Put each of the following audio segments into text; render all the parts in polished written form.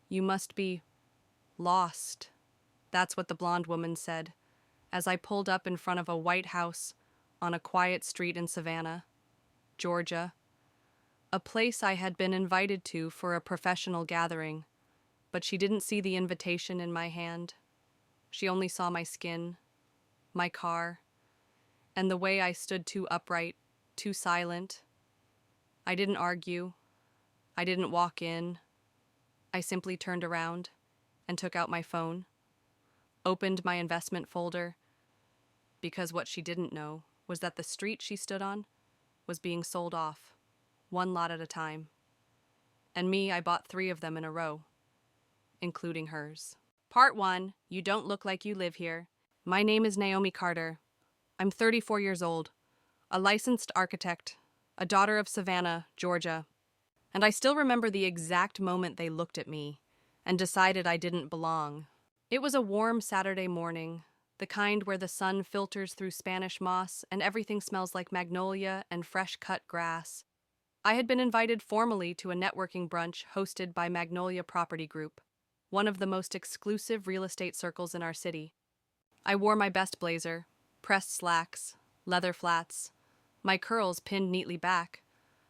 You must be lost. That's what the blonde woman said, as I pulled up in front of a white house on a quiet street in Savannah, Georgia, a place I had been invited to for a professional gathering, but she didn't see the invitation in my hand. She only saw my skin, my car, and the way I stood too upright, too silent. I didn't argue. I didn't walk in. I simply turned around and took out my phone, opened my investment folder, because what she didn't know was that the street she stood on was being sold off, one lot at a time. And me, I bought 3 of them in a row, including hers. Part 1, you don't look like you live here. My name is Naomi Carter. I'm 34 years old, a licensed architect, a daughter of Savannah, Georgia. And I still remember the exact moment they looked at me and decided I didn't belong. It was a warm Saturday morning, the kind where the sun filters through Spanish moss and everything smells like magnolia and fresh-cut grass. I had been invited formally to a networking brunch hosted by Magnolia Property Group, one of the most exclusive real estate circles in our city. I wore my best blazer, pressed slacks, leather flats, my curls pinned neatly back.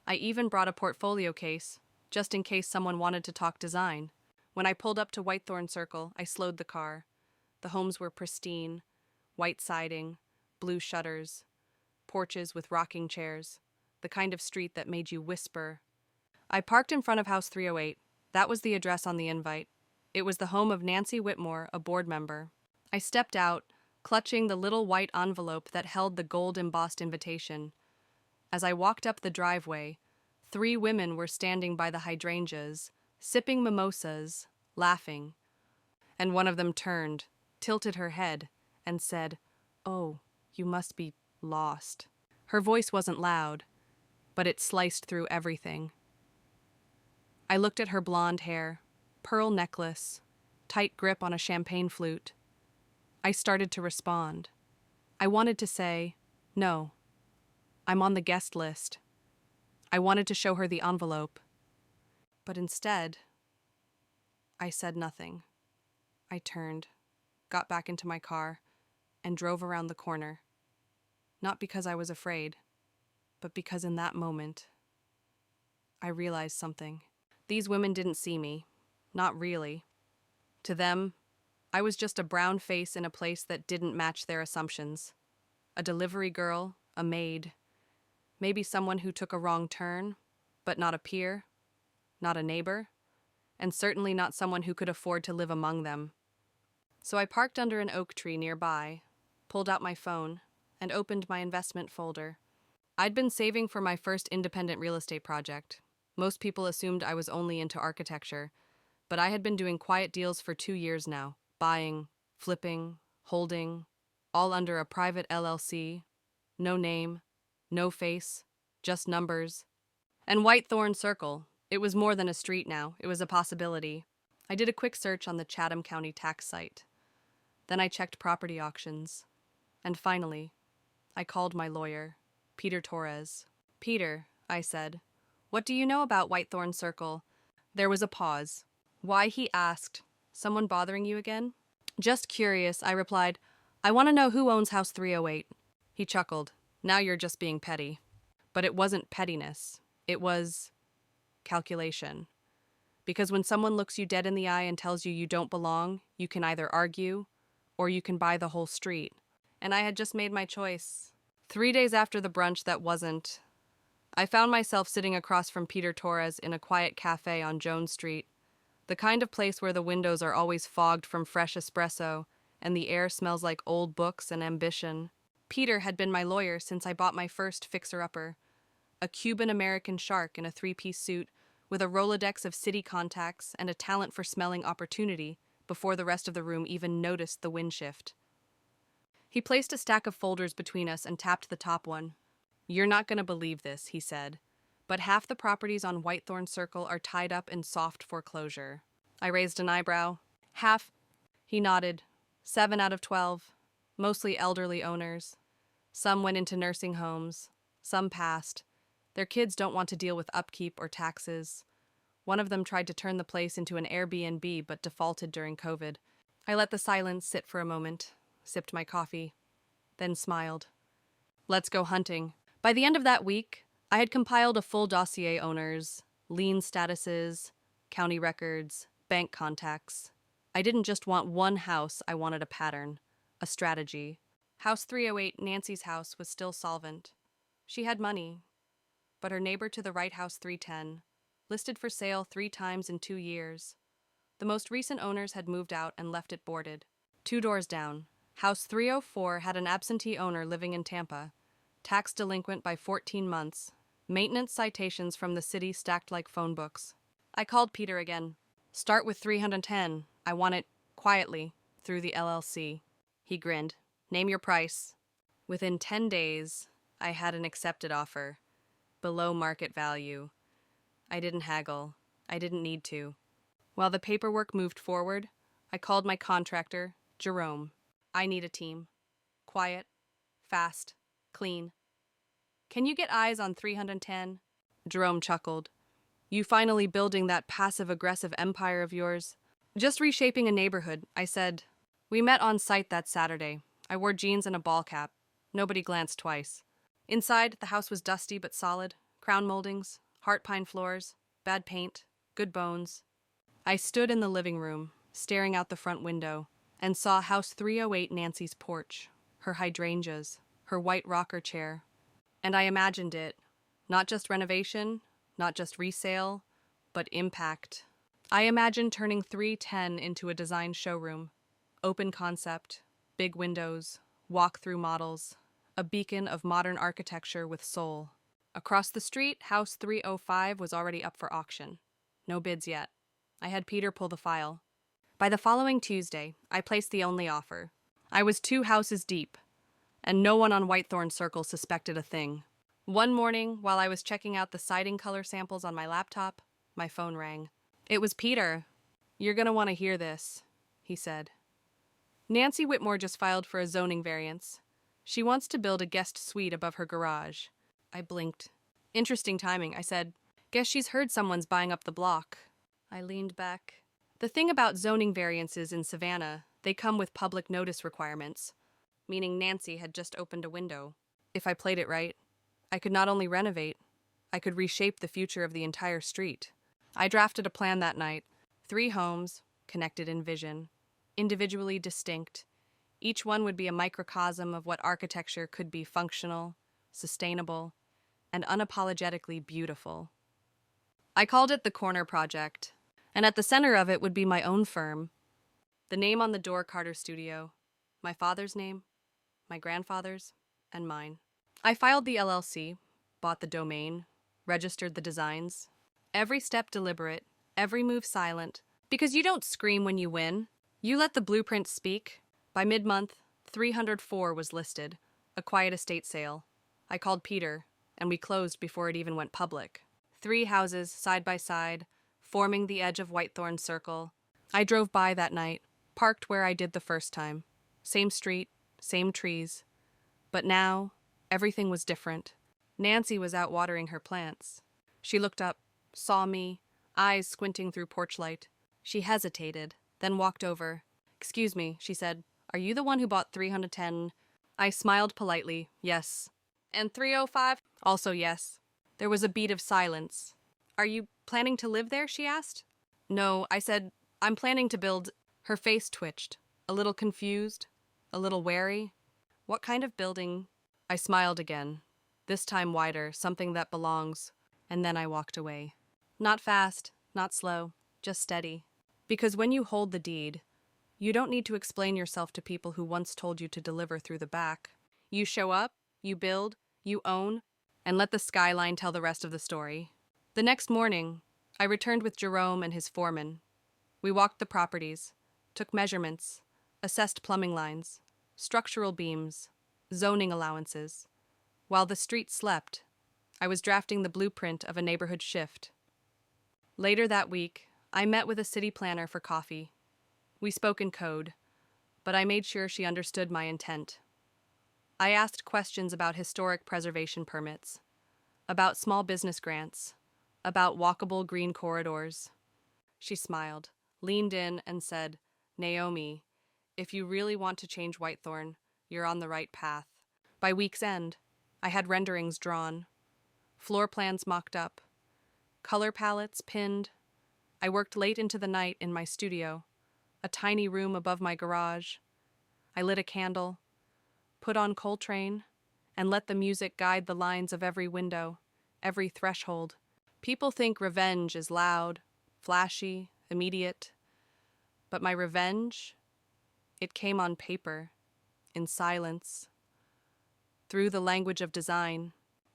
I even brought a portfolio case, just in case someone wanted to talk design. When I pulled up to Whitethorn Circle, I slowed the car. The homes were pristine, white siding, blue shutters, porches with rocking chairs, the kind of street that made you whisper. I parked in front of House 308. That was the address on the invite. It was the home of Nancy Whitmore, a board member. I stepped out, clutching the little white envelope that held the gold-embossed invitation. As I walked up the driveway, 3 women were standing by the hydrangeas, sipping mimosas, laughing. And one of them turned, tilted her head, and said, "Oh, you must be lost." Her voice wasn't loud, but it sliced through everything. I looked at her blonde hair, pearl necklace, tight grip on a champagne flute. I started to respond. I wanted to say, "No, I'm on the guest list." I wanted to show her the envelope. But instead, I said nothing. I turned, got back into my car, and drove around the corner. Not because I was afraid, but because in that moment, I realized something. These women didn't see me. Not really. To them, I was just a brown face in a place that didn't match their assumptions. A delivery girl, a maid, maybe someone who took a wrong turn, but not a peer, not a neighbor, and certainly not someone who could afford to live among them. So I parked under an oak tree nearby, pulled out my phone, and opened my investment folder. I'd been saving for my first independent real estate project. Most people assumed I was only into architecture, but I had been doing quiet deals for 2 years now, buying, flipping, holding, all under a private LLC, no name, no face, just numbers. And Whitethorn Circle, it was more than a street now, it was a possibility. I did a quick search on the Chatham County tax site. Then I checked property auctions. And finally, I called my lawyer, Peter Torres. "Peter," I said, "what do you know about Whitethorn Circle?" There was a pause. "Why?" he asked. "Someone bothering you again?" "Just curious," I replied. "I want to know who owns House 308. He chuckled. "Now you're just being petty." But it wasn't pettiness. It was calculation. Because when someone looks you dead in the eye and tells you you don't belong, you can either argue or you can buy the whole street. And I had just made my choice. 3 days after the brunch that wasn't, I found myself sitting across from Peter Torres in a quiet cafe on Jones Street, the kind of place where the windows are always fogged from fresh espresso and the air smells like old books and ambition. Peter had been my lawyer since I bought my first fixer-upper, a Cuban-American shark in a 3-piece suit with a Rolodex of city contacts and a talent for smelling opportunity before the rest of the room even noticed the wind shift. He placed a stack of folders between us and tapped the top one. "You're not going to believe this," he said, "but half the properties on Whitethorn Circle are tied up in soft foreclosure." I raised an eyebrow. "Half?" He nodded. 7 out of 12, mostly elderly owners. Some went into nursing homes. Some passed. Their kids don't want to deal with upkeep or taxes. One of them tried to turn the place into an Airbnb but defaulted during COVID. I let the silence sit for a moment, sipped my coffee, then smiled. Let's go hunting. By the end of that week, I had compiled a full dossier: owners, lien statuses, county records, bank contacts. I didn't just want one house, I wanted a pattern, a strategy. House 308, Nancy's house, was still solvent. She had money, but her neighbor to the right, House 310, listed for sale 3 times in 2 years. The most recent owners had moved out and left it boarded. 2 doors down, House 304 had an absentee owner living in Tampa, tax delinquent by 14 months, maintenance citations from the city stacked like phone books. I called Peter again. Start with 310. I want it quietly, through the LLC. He grinned. Name your price. Within 10 days, I had an accepted offer. Below market value. I didn't haggle. I didn't need to. While the paperwork moved forward, I called my contractor, Jerome. I need a team. Quiet, fast, clean. Can you get eyes on 310? Jerome chuckled. You finally building that passive-aggressive empire of yours? Just reshaping a neighborhood, I said. We met on site that Saturday. I wore jeans and a ball cap. Nobody glanced twice. Inside, the house was dusty but solid. Crown moldings, heart pine floors, bad paint, good bones. I stood in the living room, staring out the front window, and saw House 308 Nancy's porch, her hydrangeas, her white rocker chair. And I imagined it. Not just renovation, not just resale, but impact. I imagined turning 310 into a design showroom. Open concept, big windows, walk-through models, a beacon of modern architecture with soul. Across the street, House 305 was already up for auction. No bids yet. I had Peter pull the file. By the following Tuesday, I placed the only offer. I was 2 houses deep, and no one on Whitethorn Circle suspected a thing. One morning, while I was checking out the siding color samples on my laptop, my phone rang. It was Peter. You're gonna want to hear this, he said. Nancy Whitmore just filed for a zoning variance. She wants to build a guest suite above her garage. I blinked. Interesting timing, I said. Guess she's heard someone's buying up the block. I leaned back. The thing about zoning variances in Savannah, they come with public notice requirements, meaning Nancy had just opened a window. If I played it right, I could not only renovate, I could reshape the future of the entire street. I drafted a plan that night. 3 homes, connected in vision, individually distinct. Each one would be a microcosm of what architecture could be: functional, sustainable, and unapologetically beautiful. I called it the Corner Project, and at the center of it would be my own firm. The name on the door, Carter Studio. My father's name, my grandfather's, and mine. I filed the LLC, bought the domain, registered the designs. Every step deliberate, every move silent, because you don't scream when you win. You let the blueprint speak. By mid-month, 304 was listed, a quiet estate sale. I called Peter, and we closed before it even went public. 3 houses, side by side, forming the edge of Whitethorn Circle. I drove by that night, parked where I did the first time. Same street, same trees. But now, everything was different. Nancy was out watering her plants. She looked up, saw me, eyes squinting through porch light. She hesitated, then walked over. Excuse me, she said. Are you the one who bought 310? I smiled politely. Yes. And 305? Also yes. There was a beat of silence. Are you planning to live there? She asked. No, I said, I'm planning to build. Her face twitched, a little confused, a little wary. What kind of building? I smiled again, this time wider, something that belongs, and then I walked away. Not fast, not slow, just steady. Because when you hold the deed, you don't need to explain yourself to people who once told you to deliver through the back. You show up, you build, you own, and let the skyline tell the rest of the story. The next morning, I returned with Jerome and his foreman. We walked the properties, took measurements, assessed plumbing lines, structural beams, zoning allowances. While the street slept, I was drafting the blueprint of a neighborhood shift. Later that week, I met with a city planner for coffee. We spoke in code, but I made sure she understood my intent. I asked questions about historic preservation permits, about small business grants, about walkable green corridors. She smiled, leaned in, and said, Naomi, if you really want to change Whitethorn, you're on the right path. By week's end, I had renderings drawn, floor plans mocked up, color palettes pinned. I worked late into the night in my studio, a tiny room above my garage. I lit a candle, put on Coltrane, and let the music guide the lines of every window, every threshold. People think revenge is loud, flashy, immediate. But my revenge, it came on paper, in silence. Through the language of design,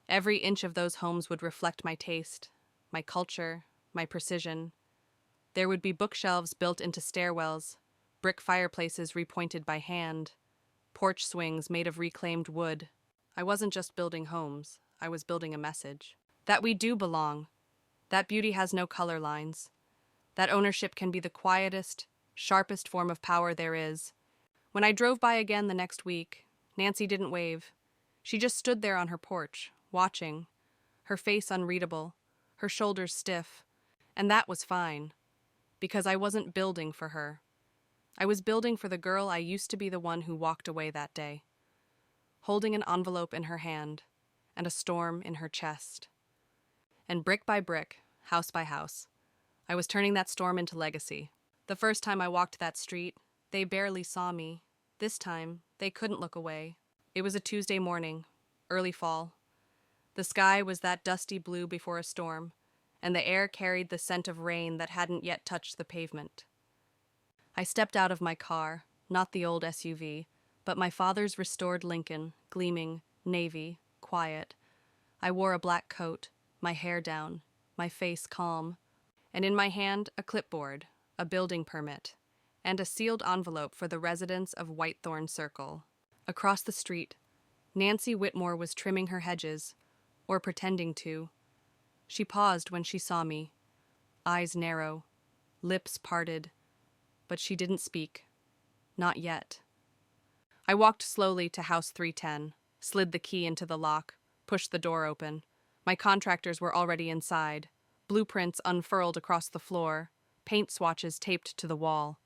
every inch of those homes would reflect my taste, my culture, my precision. There would be bookshelves built into stairwells, brick fireplaces repointed by hand, porch swings made of reclaimed wood. I wasn't just building homes, I was building a message. That we do belong, that beauty has no color lines, that ownership can be the quietest, sharpest form of power there is. When I drove by again the next week, Nancy didn't wave. She just stood there on her porch, watching, her face unreadable, her shoulders stiff, and that was fine, because I wasn't building for her. I was building for the girl I used to be, the one who walked away that day, holding an envelope in her hand and a storm in her chest. And brick by brick, house by house, I was turning that storm into legacy. The first time I walked that street, they barely saw me. This time, they couldn't look away. It was a Tuesday morning, early fall. The sky was that dusty blue before a storm, and the air carried the scent of rain that hadn't yet touched the pavement. I stepped out of my car, not the old SUV, but my father's restored Lincoln, gleaming, navy, quiet. I wore a black coat, my hair down, my face calm, and in my hand a clipboard, a building permit, and a sealed envelope for the residents of Whitethorn Circle. Across the street, Nancy Whitmore was trimming her hedges, or pretending to. She paused when she saw me, eyes narrow, lips parted, but she didn't speak. Not yet. I walked slowly to House 310, slid the key into the lock, pushed the door open. My contractors were already inside, blueprints unfurled across the floor, paint swatches taped to the wall.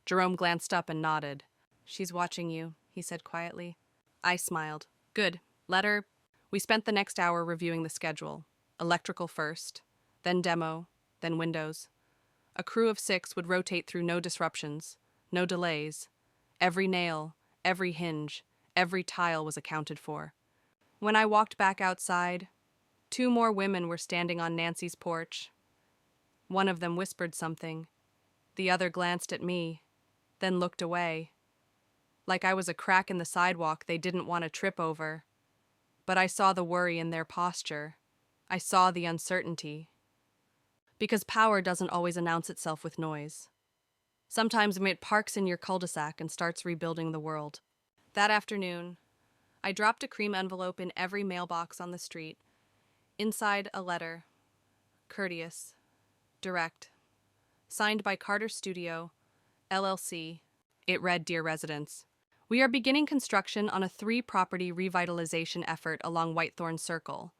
Jerome glanced up and nodded. She's watching you, he said quietly. I smiled. Good. Let her. We spent the next hour reviewing the schedule. Electrical first, then demo, then windows. A crew of 6 would rotate through no disruptions, no delays. Every nail, every hinge, every tile was accounted for. When I walked back outside, 2 more women were standing on Nancy's porch. One of them whispered something. The other glanced at me, then looked away. Like I was a crack in the sidewalk they didn't want to trip over. But I saw the worry in their posture. I saw the uncertainty. Because power doesn't always announce itself with noise. Sometimes it parks in your cul-de-sac and starts rebuilding the world. That afternoon, I dropped a cream envelope in every mailbox on the street. Inside, a letter. Courteous. Direct. Signed by Carter Studio, LLC. It read, Dear Residents, we are beginning construction on a 3-property revitalization effort along Whitethorn Circle.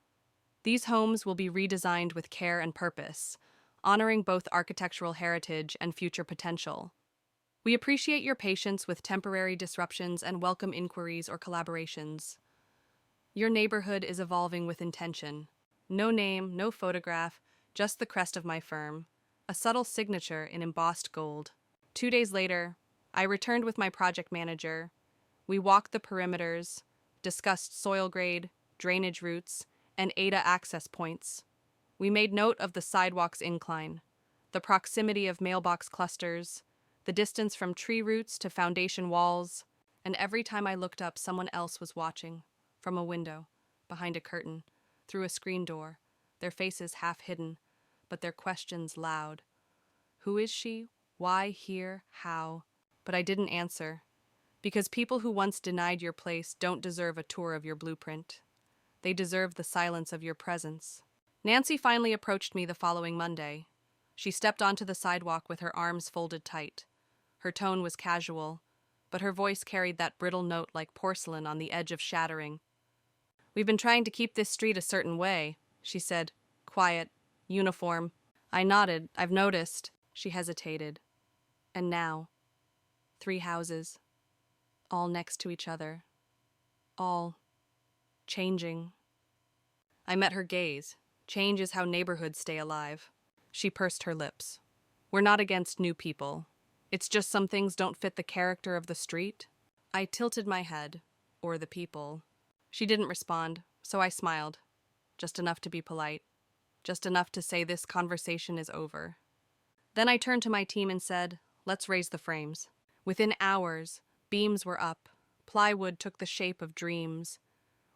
These homes will be redesigned with care and purpose, honoring both architectural heritage and future potential. We appreciate your patience with temporary disruptions and welcome inquiries or collaborations. Your neighborhood is evolving with intention. No name, no photograph, just the crest of my firm, a subtle signature in embossed gold. 2 days later, I returned with my project manager. We walked the perimeters, discussed soil grade, drainage routes, and ADA access points. We made note of the sidewalk's incline, the proximity of mailbox clusters, the distance from tree roots to foundation walls, and every time I looked up, someone else was watching, from a window, behind a curtain, through a screen door, their faces half hidden, but their questions loud. Who is she? Why here? How? But I didn't answer, because people who once denied your place don't deserve a tour of your blueprint. They deserve the silence of your presence. Nancy finally approached me the following Monday. She stepped onto the sidewalk with her arms folded tight. Her tone was casual, but her voice carried that brittle note like porcelain on the edge of shattering. We've been trying to keep this street a certain way, she said, quiet, Uniform. I nodded. I've noticed. She hesitated. And now, 3 houses, all next to each other, all changing. I met her gaze. Change is how neighborhoods stay alive. She pursed her lips. We're not against new people. It's just some things don't fit the character of the street. I tilted my head, or the people. She didn't respond, so I smiled. Just enough to be polite. Just enough to say this conversation is over. Then I turned to my team and said, let's raise the frames. Within hours, beams were up. Plywood took the shape of dreams.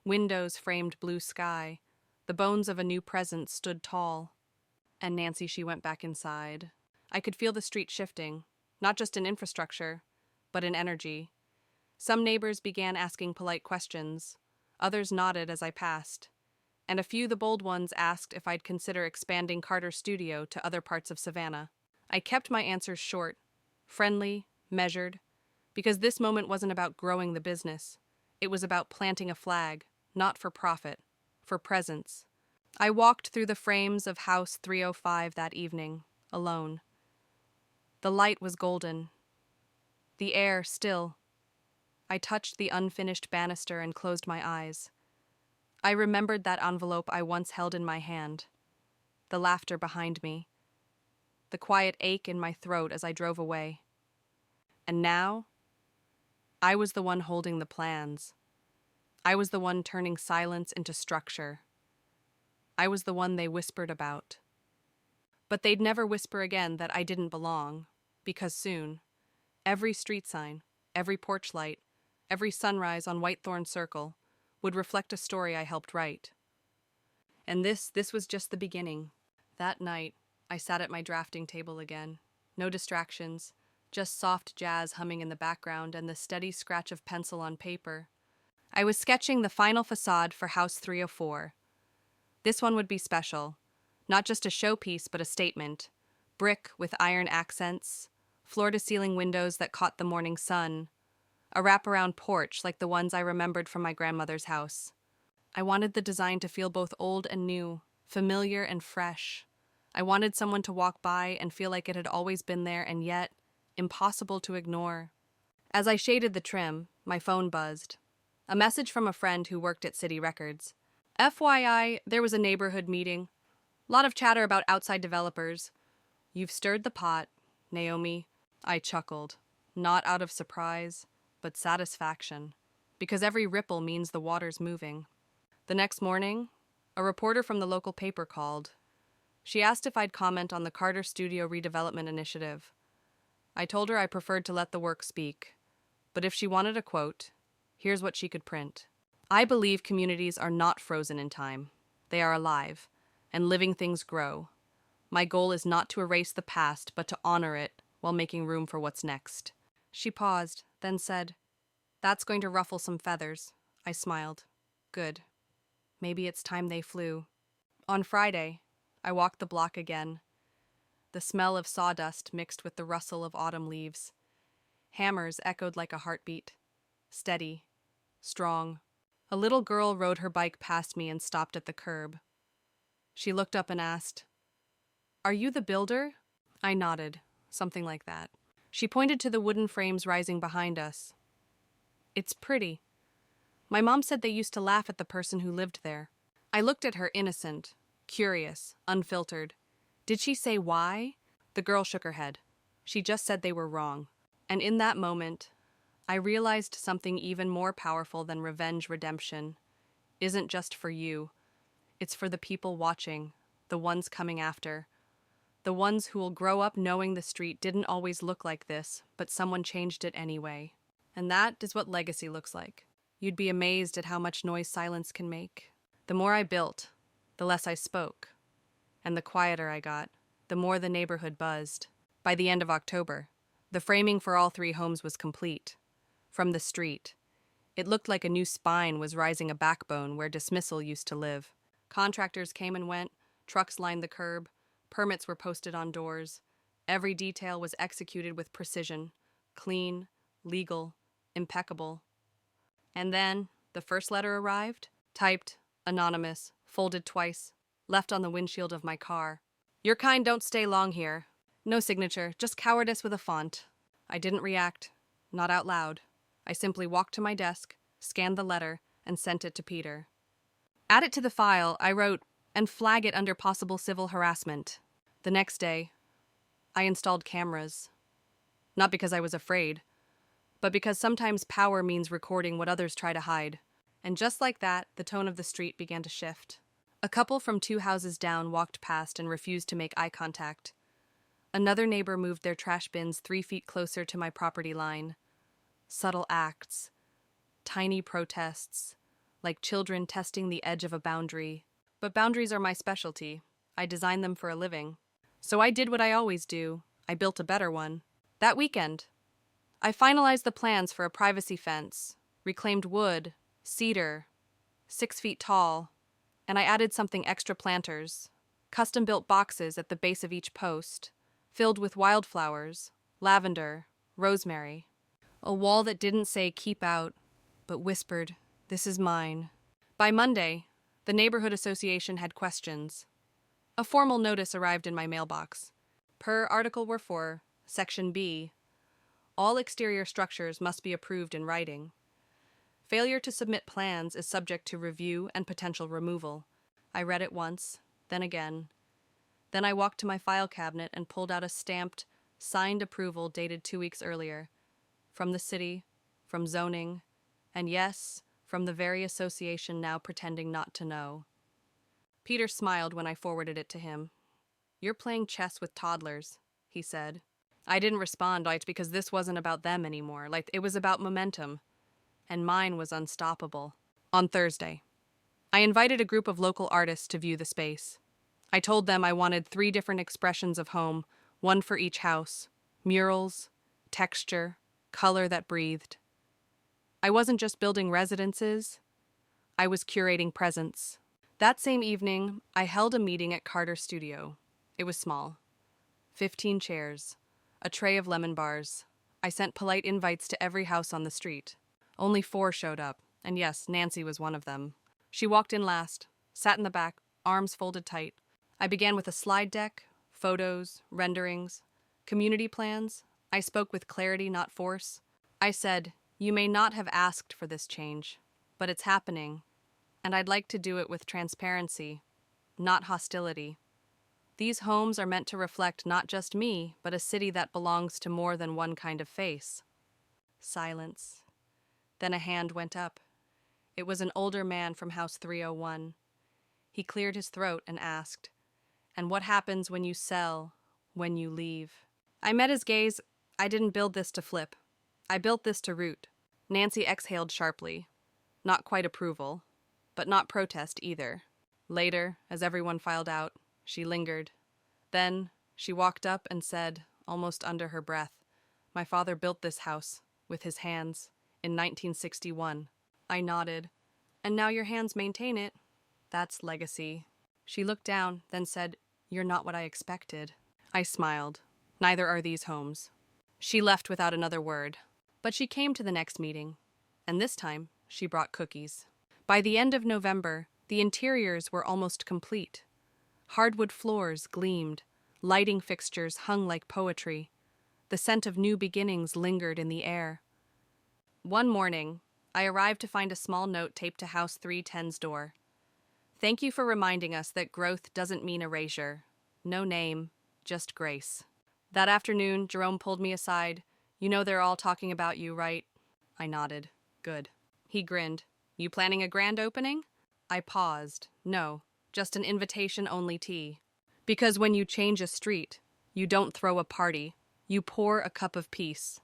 Windows framed blue sky. The bones of a new presence stood tall. And Nancy, she went back inside. I could feel the street shifting, not just in infrastructure, but in energy. Some neighbors began asking polite questions. Others nodded as I passed. And a few, the bold ones, asked if I'd consider expanding Carter's studio to other parts of Savannah. I kept my answers short, friendly, measured, because this moment wasn't about growing the business. It was about planting a flag, not for profit, for presence. I walked through the frames of House 305 that evening, alone. The light was golden. The air still. I touched the unfinished banister and closed my eyes. I remembered that envelope I once held in my hand. The laughter behind me. The quiet ache in my throat as I drove away. And now, I was the one holding the plans. I was the one turning silence into structure. I was the one they whispered about. But they'd never whisper again that I didn't belong, because soon, every street sign, every porch light, every sunrise on Whitethorn Circle would reflect a story I helped write. And this was just the beginning. That night, I sat at my drafting table again. No distractions, just soft jazz humming in the background and the steady scratch of pencil on paper. I was sketching the final facade for House 304. This one would be special. Not just a showpiece, but a statement. Brick with iron accents, floor-to-ceiling windows that caught the morning sun, a wraparound porch like the ones I remembered from my grandmother's house. I wanted the design to feel both old and new, familiar and fresh. I wanted someone to walk by and feel like it had always been there and yet impossible to ignore. As I shaded the trim, my phone buzzed. A message from a friend who worked at City Records. FYI, there was a neighborhood meeting. Lot of chatter about outside developers. You've stirred the pot, Naomi. I chuckled, not out of surprise, but satisfaction, because every ripple means the water's moving. The next morning, a reporter from the local paper called. She asked if I'd comment on the Carter Studio redevelopment initiative. I told her I preferred to let the work speak, but if she wanted a quote, here's what she could print. I believe communities are not frozen in time. They are alive, and living things grow. My goal is not to erase the past, but to honor it while making room for what's next. She paused, then said, "That's going to ruffle some feathers." I smiled. Good. Maybe it's time they flew. On Friday, I walked the block again. The smell of sawdust mixed with the rustle of autumn leaves. Hammers echoed like a heartbeat. Steady. Strong. A little girl rode her bike past me and stopped at the curb. She looked up and asked, "Are you the builder?" I nodded, something like that. She pointed to the wooden frames rising behind us. "It's pretty. My mom said they used to laugh at the person who lived there." I looked at her innocent, curious, unfiltered. Did she say why? The girl shook her head. She just said they were wrong. And in that moment, I realized something even more powerful than revenge redemption isn't just for you. It's for the people watching, the ones coming after. The ones who will grow up knowing the street didn't always look like this, but someone changed it anyway. And that is what legacy looks like. You'd be amazed at how much noise silence can make. The more I built, the less I spoke. And the quieter I got, the more the neighborhood buzzed. By the end of October, the framing for all 3 homes was complete. From the street, it looked like a new spine was rising a backbone where dismissal used to live. Contractors came and went, trucks lined the curb, permits were posted on doors. Every detail was executed with precision, clean, legal, impeccable. And then, the first letter arrived, typed, anonymous, folded twice, left on the windshield of my car. Your kind don't stay long here. No signature, just cowardice with a font. I didn't react. Not out loud. I simply walked to my desk, scanned the letter, and sent it to Peter. Add it to the file, I wrote, and flag it under possible civil harassment. The next day, I installed cameras. Not because I was afraid, but because sometimes power means recording what others try to hide. And just like that, the tone of the street began to shift. A couple from 2 houses down walked past and refused to make eye contact. Another neighbor moved their trash bins 3 feet closer to my property line. Subtle acts. Tiny protests. Like children testing the edge of a boundary. But boundaries are my specialty. I design them for a living. So I did what I always do. I built a better one. That weekend, I finalized the plans for a privacy fence, reclaimed wood, cedar, 6 feet tall, and I added something extra planters, custom-built boxes at the base of each post, filled with wildflowers, lavender, rosemary. A wall that didn't say keep out, but whispered, this is mine. By Monday, the neighborhood association had questions. A formal notice arrived in my mailbox. Per Article 4, Section B, all exterior structures must be approved in writing. Failure to submit plans is subject to review and potential removal. I read it once, then again. Then I walked to my file cabinet and pulled out a stamped, signed approval dated 2 weeks earlier. From the city, from zoning, and yes, from the very association now pretending not to know. Peter smiled when I forwarded it to him. You're playing chess with toddlers, he said. I didn't respond, because this wasn't about them anymore. It was about momentum. And mine was unstoppable. On Thursday, I invited a group of local artists to view the space. I told them I wanted 3 different expressions of home, one for each house. Murals, texture, color that breathed. I wasn't just building residences, I was curating presence. That same evening, I held a meeting at Carter's studio. It was small. 15 chairs, a tray of lemon bars. I sent polite invites to every house on the street. Only 4 showed up, and yes, Nancy was one of them. She walked in last, sat in the back, arms folded tight. I began with a slide deck, photos, renderings, community plans. I spoke with clarity, not force. I said, you may not have asked for this change, but it's happening, and I'd like to do it with transparency, not hostility. These homes are meant to reflect not just me, but a city that belongs to more than one kind of face. Silence. Then a hand went up. It was an older man from House 301. He cleared his throat and asked, and what happens when you sell, when you leave? I met his gaze. I didn't build this to flip. I built this to root. Nancy exhaled sharply. Not quite approval, but not protest either. Later, as everyone filed out, she lingered. Then, she walked up and said, almost under her breath, my father built this house, with his hands, in 1961. I nodded. And now your hands maintain it. That's legacy. She looked down, then said, you're not what I expected. I smiled. Neither are these homes. She left without another word. But she came to the next meeting, and this time she brought cookies. By the end of November, the interiors were almost complete. Hardwood floors gleamed, lighting fixtures hung like poetry. The scent of new beginnings lingered in the air. One morning, I arrived to find a small note taped to House 310's door. Thank you for reminding us that growth doesn't mean erasure. No name, just grace. That afternoon, Jerome pulled me aside. You know they're all talking about you, right? I nodded. Good. He grinned. You planning a grand opening? I paused. No, just an invitation-only tea. Because when you change a street, you don't throw a party. You pour a cup of peace.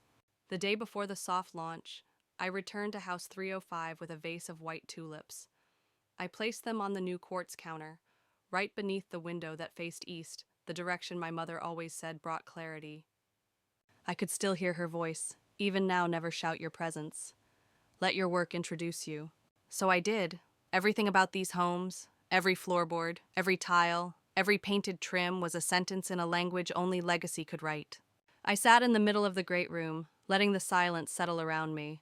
The day before the soft launch, I returned to House 305 with a vase of white tulips. I placed them on the new quartz counter, right beneath the window that faced east, the direction my mother always said brought clarity. I could still hear her voice, even now never shout your presence. Let your work introduce you. So I did. Everything about these homes, every floorboard, every tile, every painted trim was a sentence in a language only legacy could write. I sat in the middle of the great room, letting the silence settle around me.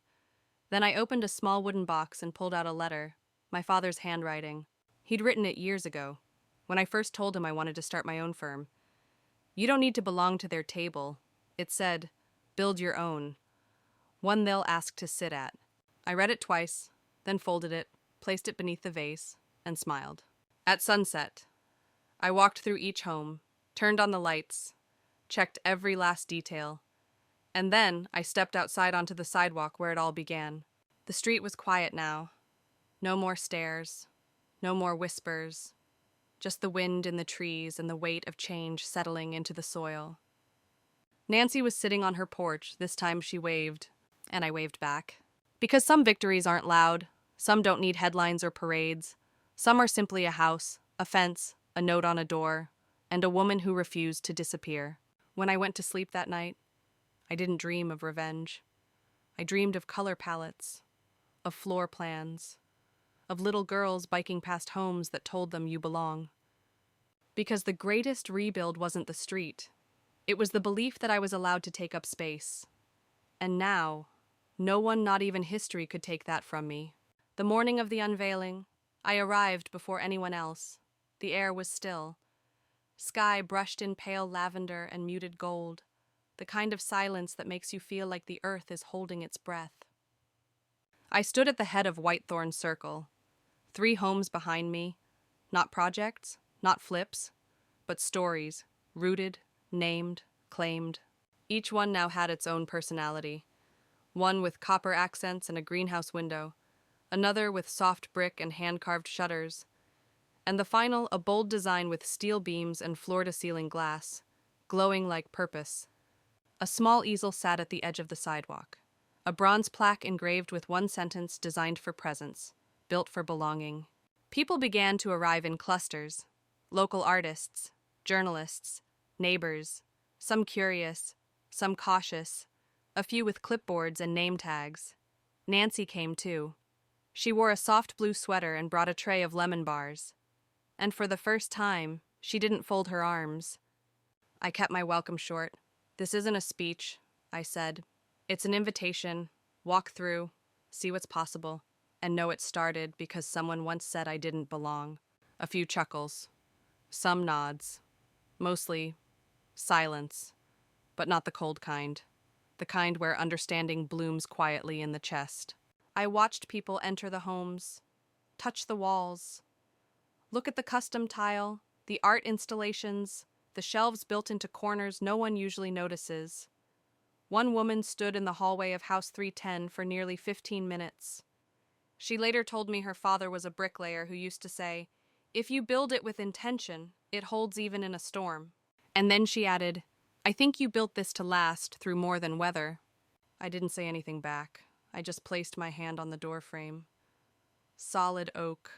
Then I opened a small wooden box and pulled out a letter, my father's handwriting. He'd written it years ago, when I first told him I wanted to start my own firm. You don't need to belong to their table. It said, build your own, one they'll ask to sit at. I read it twice, then folded it, placed it beneath the vase, and smiled. At sunset, I walked through each home, turned on the lights, checked every last detail, and then I stepped outside onto the sidewalk where it all began. The street was quiet now. No more stares, no more whispers, just the wind in the trees and the weight of change settling into the soil. Nancy was sitting on her porch. This time she waved, and I waved back. Because some victories aren't loud, some don't need headlines or parades. Some are simply a house, a fence, a note on a door, and a woman who refused to disappear. When I went to sleep that night, I didn't dream of revenge. I dreamed of color palettes, of floor plans, of little girls biking past homes that told them you belong. Because the greatest rebuild wasn't the street. It was the belief that I was allowed to take up space. And now, no one, not even history, could take that from me. The morning of the unveiling, I arrived before anyone else. The air was still. Sky brushed in pale lavender and muted gold, the kind of silence that makes you feel like the earth is holding its breath. I stood at the head of Whitethorn Circle, 3 homes behind me, not projects, not flips, but stories, rooted, named, claimed. Each one now had its own personality. One with copper accents and a greenhouse window, another with soft brick and hand-carved shutters, and the final a bold design with steel beams and floor-to-ceiling glass, glowing like purpose. A small easel sat at the edge of the sidewalk, a bronze plaque engraved with one sentence designed for presence, built for belonging. People began to arrive in clusters. Local artists, journalists, neighbors, some curious, some cautious, a few with clipboards and name tags. Nancy came too. She wore a soft blue sweater and brought a tray of lemon bars. And for the first time, she didn't fold her arms. I kept my welcome short. This isn't a speech, I said. It's an invitation. Walk through, see what's possible, and know it started because someone once said I didn't belong. A few chuckles. Some nods. Mostly silence, but not the cold kind. The kind where understanding blooms quietly in the chest. I watched people enter the homes, touch the walls, look at the custom tile, the art installations, the shelves built into corners no one usually notices. One woman stood in the hallway of House 310 for nearly 15 minutes. She later told me her father was a bricklayer who used to say, "If you build it with intention, it holds even in a storm." And then she added, "I think you built this to last through more than weather." I didn't say anything back. I just placed my hand on the doorframe. Solid oak,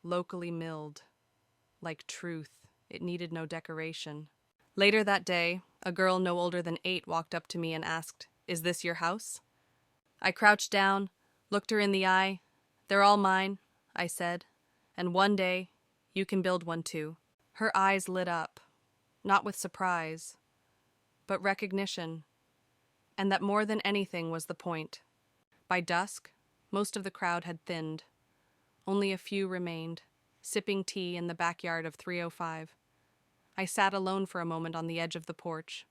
locally milled. Like truth, it needed no decoration. Later that day, a girl no older than 8 walked up to me and asked, "Is this your house?" I crouched down, looked her in the eye. "They're all mine," I said, "and one day, you can build one too." Her eyes lit up, not with surprise, but recognition, and that more than anything was the point. By dusk, most of the crowd had thinned. Only a few remained, sipping tea in the backyard of 305. I sat alone for a moment on the edge of the porch,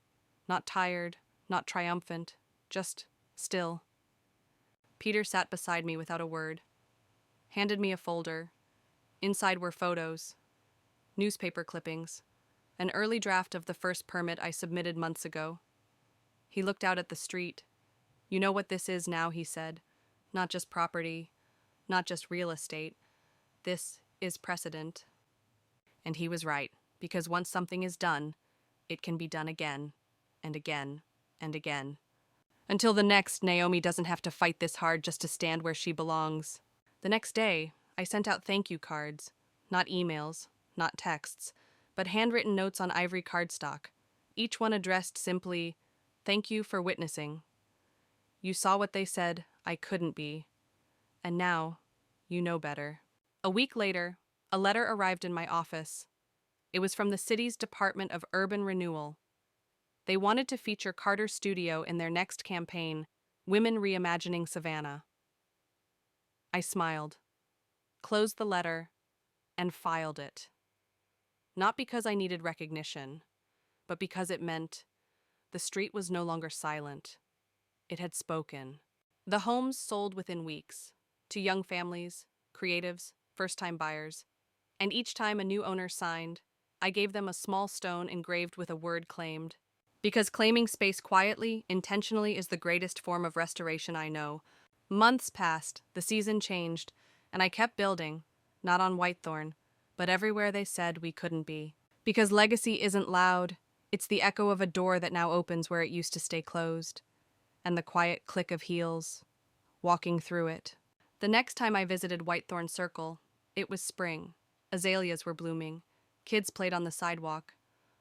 not tired, not triumphant, just still. Peter sat beside me without a word, handed me a folder. Inside were photos, newspaper clippings, an early draft of the first permit I submitted months ago. He looked out at the street. "You know what this is now," he said. "Not just property, not just real estate. This is precedent." And he was right, because once something is done, it can be done again, and again, and again. Until the next Naomi doesn't have to fight this hard just to stand where she belongs. The next day, I sent out thank you cards, not emails, not texts, but handwritten notes on ivory cardstock, each one addressed simply, "Thank you for witnessing. You saw what they said I couldn't be, and now you know better." A week later, a letter arrived in my office. It was from the city's Department of Urban Renewal. They wanted to feature Carter's studio in their next campaign, Women Reimagining Savannah. I smiled, closed the letter, and filed it. not because I needed recognition, but because it meant the street was no longer silent. It had spoken. The homes sold within weeks, to young families, creatives, first-time buyers, and each time a new owner signed, I gave them a small stone engraved with a word claimed. Because claiming space quietly, intentionally is the greatest form of restoration I know. Months passed, the season changed, and I kept building, not on Whitethorn, but everywhere they said we couldn't be. Because legacy isn't loud, it's the echo of a door that now opens where it used to stay closed, and the quiet click of heels, walking through it. The next time I visited Whitethorn Circle, it was spring. Azaleas were blooming. Kids played on the sidewalk.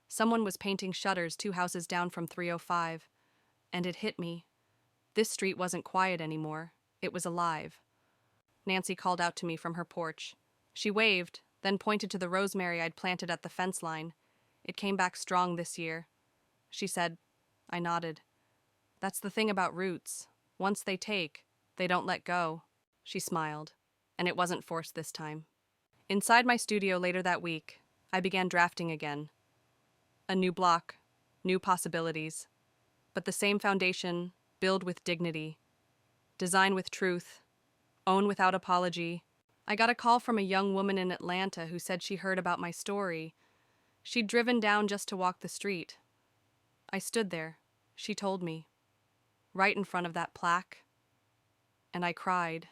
Someone was painting shutters 2 houses down from 305. And it hit me. This street wasn't quiet anymore. It was alive. Nancy called out to me from her porch. She waved, then pointed to the rosemary I'd planted at the fence line. It came back strong this year. She said. I nodded. That's the thing about roots. Once they take, they don't let go. She smiled, and it wasn't forced this time. Inside my studio later that week, I began drafting again. A new block, new possibilities, but the same foundation, build with dignity, design with truth, own without apology. I got a call from a young woman in Atlanta who said she heard about my story. She'd driven down just to walk the street. I stood there, she told me, right in front of that plaque, and I cried.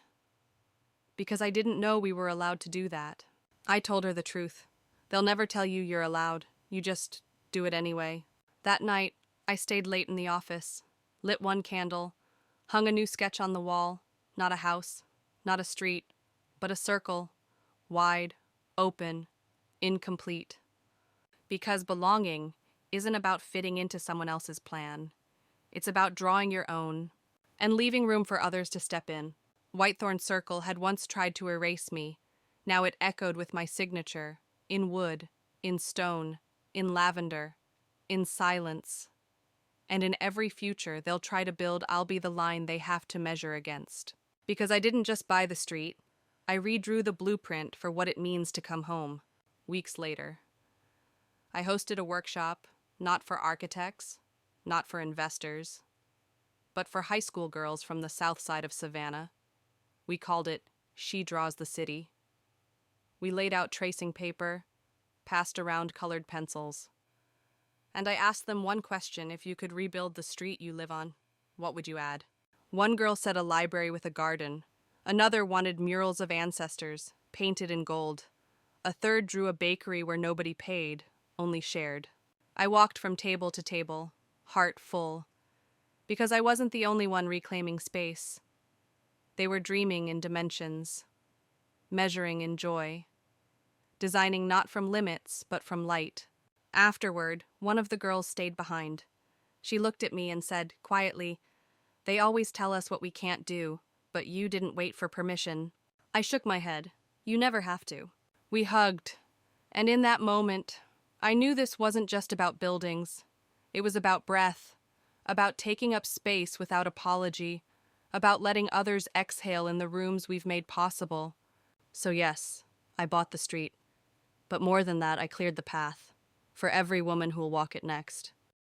Because I didn't know we were allowed to do that. I told her the truth. They'll never tell you you're allowed. You just do it anyway. That night, I stayed late in the office, lit one candle, hung a new sketch on the wall, not a house, not a street, but a circle, wide, open, incomplete. Because belonging isn't about fitting into someone else's plan. It's about drawing your own and leaving room for others to step in. Whitethorn Circle had once tried to erase me. Now it echoed with my signature, in wood, in stone, in lavender, in silence. And in every future they'll try to build, I'll be the line they have to measure against. Because I didn't just buy the street, I redrew the blueprint for what it means to come home, weeks later. I hosted a workshop, not for architects, not for investors, but for high school girls from the south side of Savannah. We called it She Draws the City. We laid out tracing paper, passed around colored pencils. And I asked them one question: if you could rebuild the street you live on, what would you add? One girl said a library with a garden. Another wanted murals of ancestors, painted in gold. A third drew a bakery where nobody paid, only shared. I walked from table to table, heart full, because I wasn't the only one reclaiming space. They were dreaming in dimensions, measuring in joy, designing not from limits, but from light. Afterward, one of the girls stayed behind. She looked at me and said, quietly, "They always tell us what we can't do, but you didn't wait for permission." I shook my head. You never have to. We hugged, and in that moment, I knew this wasn't just about buildings. It was about breath, about taking up space without apology, about letting others exhale in the rooms we've made possible. So yes, I bought the street. But more than that, I cleared the path for every woman who'll walk it next.